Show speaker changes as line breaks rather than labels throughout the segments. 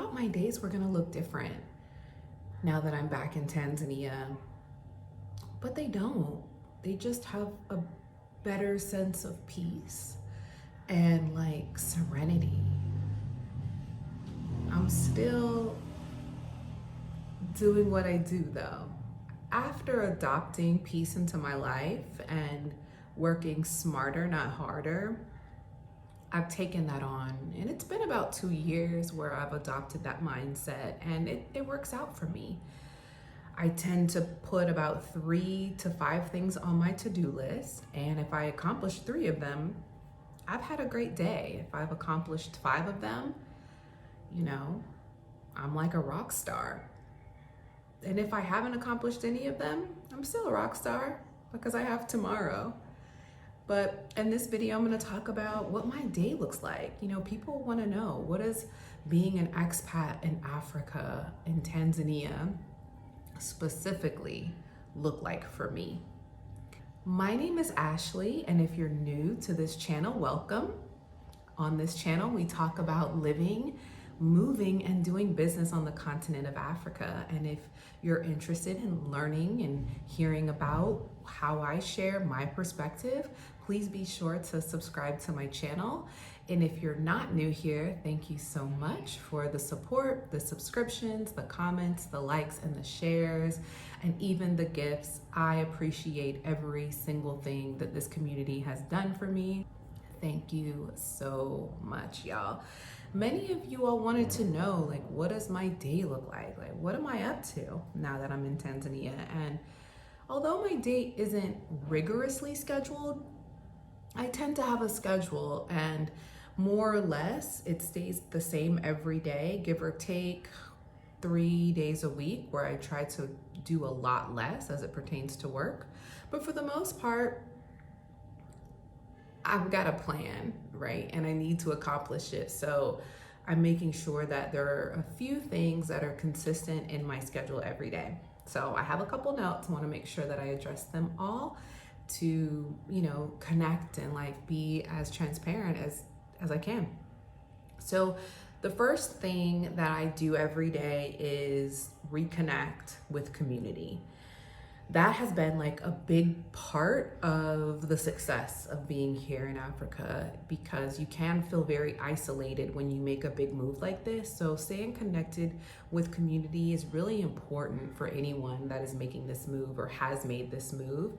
thought my days were gonna look different now that I'm back in Tanzania, but they don't. They just have a better sense of peace and like serenity. I'm still doing what I do though. After adopting peace into my life and working smarter, not harder, I've taken that on. And it's been about 2 years where I've adopted that mindset, and it works out for me. I tend to put about 3 to 5 things on my to-do list, and if I accomplish 3 of them, I've had a great day. If I've accomplished 5 of them, you know, I'm like a rock star. And if I haven't accomplished any of them, I'm still a rock star because I have tomorrow. But in this video, I'm gonna talk about what my day looks like. You know, people wanna know, what does being an expat in Africa, in Tanzania, specifically look like for me? My name is Ashley, and if you're new to this channel, welcome. On this channel, we talk about living, moving, and doing business on the continent of Africa. And if you're interested in learning and hearing about how I share my perspective, please be sure to subscribe to my channel. And if you're not new here, thank you so much for the support, the subscriptions, the comments, the likes, and the shares, and even the gifts. I appreciate every single thing that this community has done for me. Thank you so much, y'all. Many of you all wanted to know, like, what does my day look like? Like, what am I up to now that I'm in Tanzania? And although my day isn't rigorously scheduled, I tend to have a schedule, and more or less it stays the same every day, give or take 3 days a week, where I try to do a lot less as it pertains to work. But for the most part, I've got a plan, right? And I need to accomplish it. So I'm making sure that there are a few things that are consistent in my schedule every day. So I have a couple notes. I want to make sure that I address them all to, you know, connect and like be as transparent as I can. So the first thing that I do every day is reconnect with community. That has been like a big part of the success of being here in Africa, because you can feel very isolated when you make a big move like this. So staying connected with community is really important for anyone that is making this move or has made this move.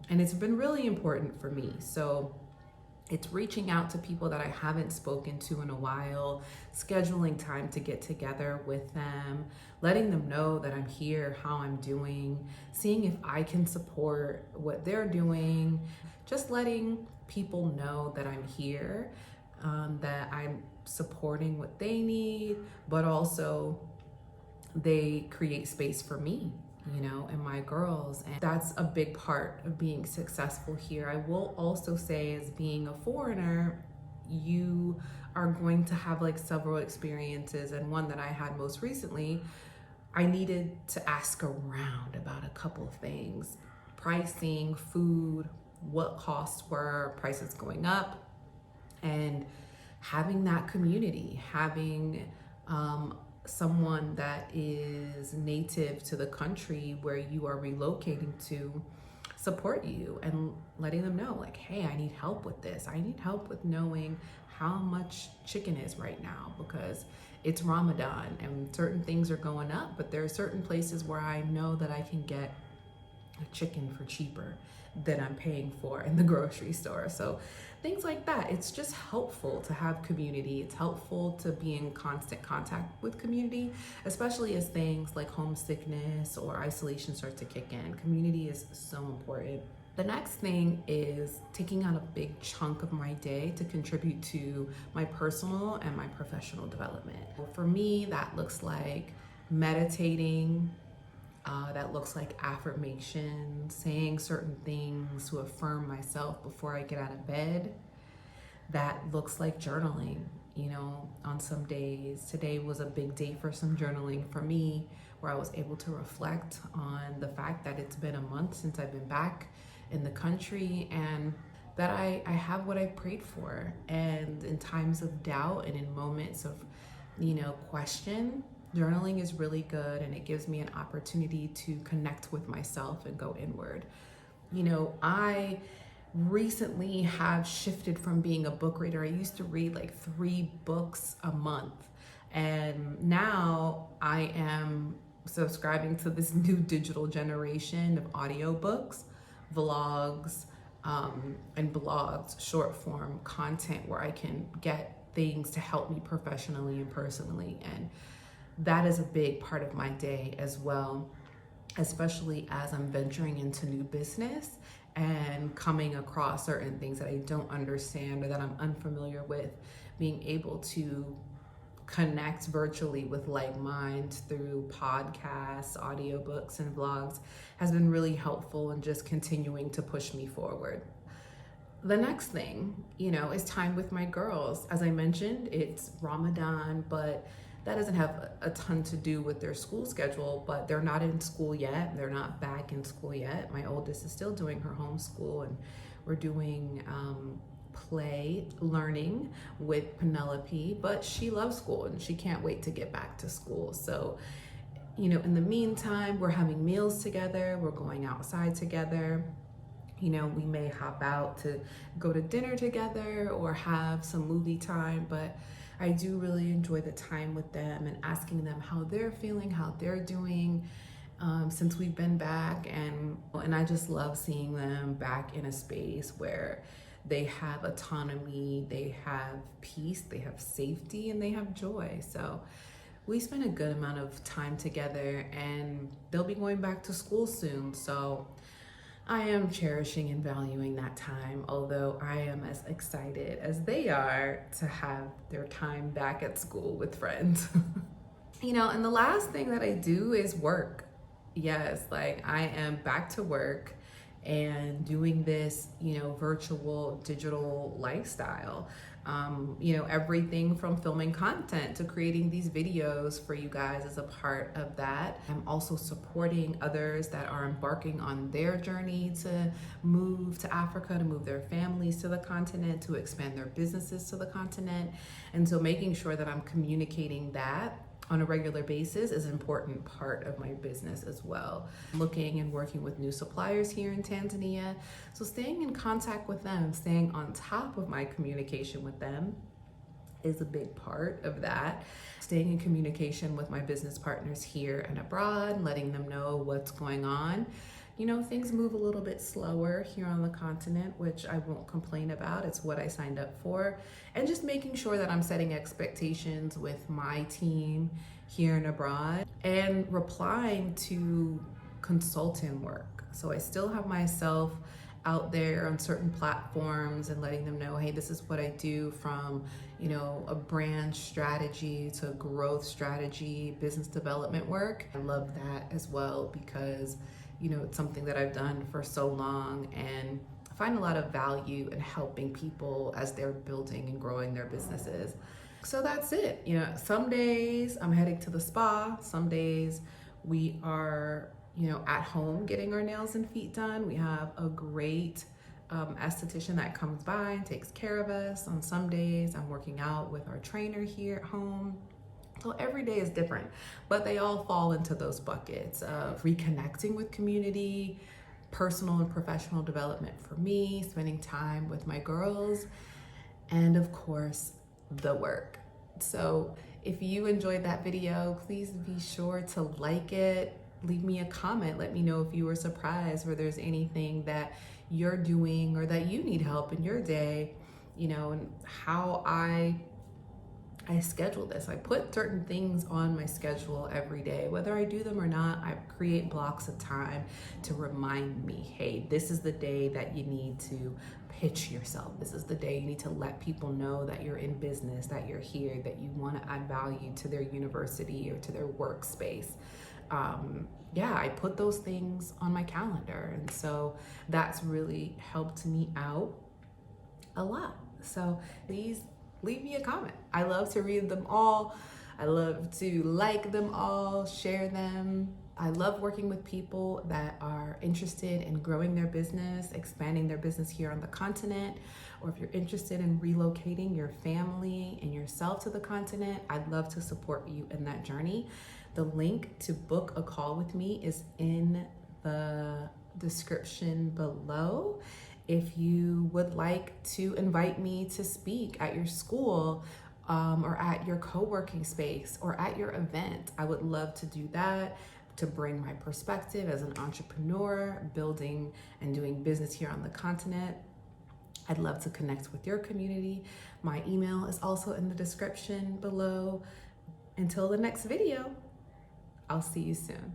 And it's been really important for me. So it's reaching out to people that I haven't spoken to in a while, scheduling time to get together with them, letting them know that I'm here, how I'm doing, seeing if I can support what they're doing, just letting people know that I'm here, that I'm supporting what they need, but also they create space for me, you know, and my girls. And that's a big part of being successful here. I will also say, as being a foreigner, you are going to have like several experiences. And one that I had most recently, I needed to ask around about a couple of things: pricing, food, what costs were, prices going up, and having that community, having someone that is native to the country where you are relocating to support you, and letting them know, like, hey, I need help with this. I need help with knowing how much chicken is right now, because it's Ramadan and certain things are going up, but there are certain places where I know that I can get a chicken for cheaper than I'm paying for in the grocery store. So things like that. It's just helpful to have community. It's helpful to be in constant contact with community, especially as things like homesickness or isolation start to kick in. Community is so important. The next thing is taking on a big chunk of my day to contribute to my personal and my professional development. For me, that looks like meditating. That looks like affirmation, saying certain things to affirm myself before I get out of bed. That looks like journaling, you know, on some days. Today was a big day for some journaling for me, where I was able to reflect on the fact that it's been a month since I've been back in the country, and that I have what I prayed for. And in times of doubt and in moments of question, journaling is really good, and it gives me an opportunity to connect with myself and go inward. I recently have shifted from being a book reader. I used to read like 3 books a month, and now I am subscribing to this new digital generation of audiobooks, vlogs, and blogs, short form content where I can get things to help me professionally and personally. And that is a big part of my day as well, especially as I'm venturing into new business and coming across certain things that I don't understand or that I'm unfamiliar with. Being able to connect virtually with like minds through podcasts, audiobooks, and vlogs has been really helpful in just continuing to push me forward. The next thing, is time with my girls. As I mentioned, it's Ramadan, but that doesn't have a ton to do with their school schedule, but they're not in school yet. They're not back in school yet. My oldest is still doing her homeschool, and we're doing play learning with Penelope, but she loves school and she can't wait to get back to school. So, in the meantime, we're having meals together, we're going outside together. We may hop out to go to dinner together or have some movie time, but I do really enjoy the time with them and asking them how they're feeling, how they're doing since we've been back. And I just love seeing them back in a space where they have autonomy, they have peace, they have safety, and they have joy. So we spend a good amount of time together, and they'll be going back to school soon. So I am cherishing and valuing that time, although I am as excited as they are to have their time back at school with friends. And the last thing that I do is work. Yes, like I am back to work and doing this, virtual digital lifestyle. Everything from filming content to creating these videos for you guys is a part of that. I'm also supporting others that are embarking on their journey to move to Africa, to move their families to the continent, to expand their businesses to the continent. And so making sure that I'm communicating that on a regular basis is an important part of my business as well. Looking and working with new suppliers here in Tanzania. So staying in contact with them, staying on top of my communication with them is a big part of that. Staying in communication with my business partners here and abroad, letting them know what's going on. Things move a little bit slower here on the continent, which I won't complain about. It's what I signed up for. And just making sure that I'm setting expectations with my team here and abroad and replying to consultant work. So I still have myself out there on certain platforms and letting them know, hey, this is what I do, from, a brand strategy to growth strategy, business development work. I love that as well because it's something that I've done for so long, and I find a lot of value in helping people as they're building and growing their businesses. So that's it. Some days I'm heading to the spa. Some days we are, at home getting our nails and feet done. We have a great esthetician that comes by and takes care of us. On some days I'm working out with our trainer here at home. So every day is different, but they all fall into those buckets of reconnecting with community, personal and professional development for me, spending time with my girls, and of course, the work. So if you enjoyed that video, please be sure to like it, leave me a comment, let me know if you were surprised or there's anything that you're doing or that you need help in your day, and how I schedule this. I put certain things on my schedule every day. Whether I do them or not, I create blocks of time to remind me, hey, this is the day that you need to pitch yourself. This is the day you need to let people know that you're in business, that you're here, that you want to add value to their university or to their workspace. I put those things on my calendar. And so that's really helped me out a lot. So please leave me a comment. I love to read them all. I love to like them all, share them. I love working with people that are interested in growing their business, expanding their business here on the continent, or if you're interested in relocating your family and yourself to the continent, I'd love to support you in that journey. The link to book a call with me is in the description below. If you would like to invite me to speak at your school, or at your co-working space or at your event, I would love to do that, to bring my perspective as an entrepreneur building and doing business here on the continent. I'd love to connect with your community. My email is also in the description below. Until the next video, I'll see you soon.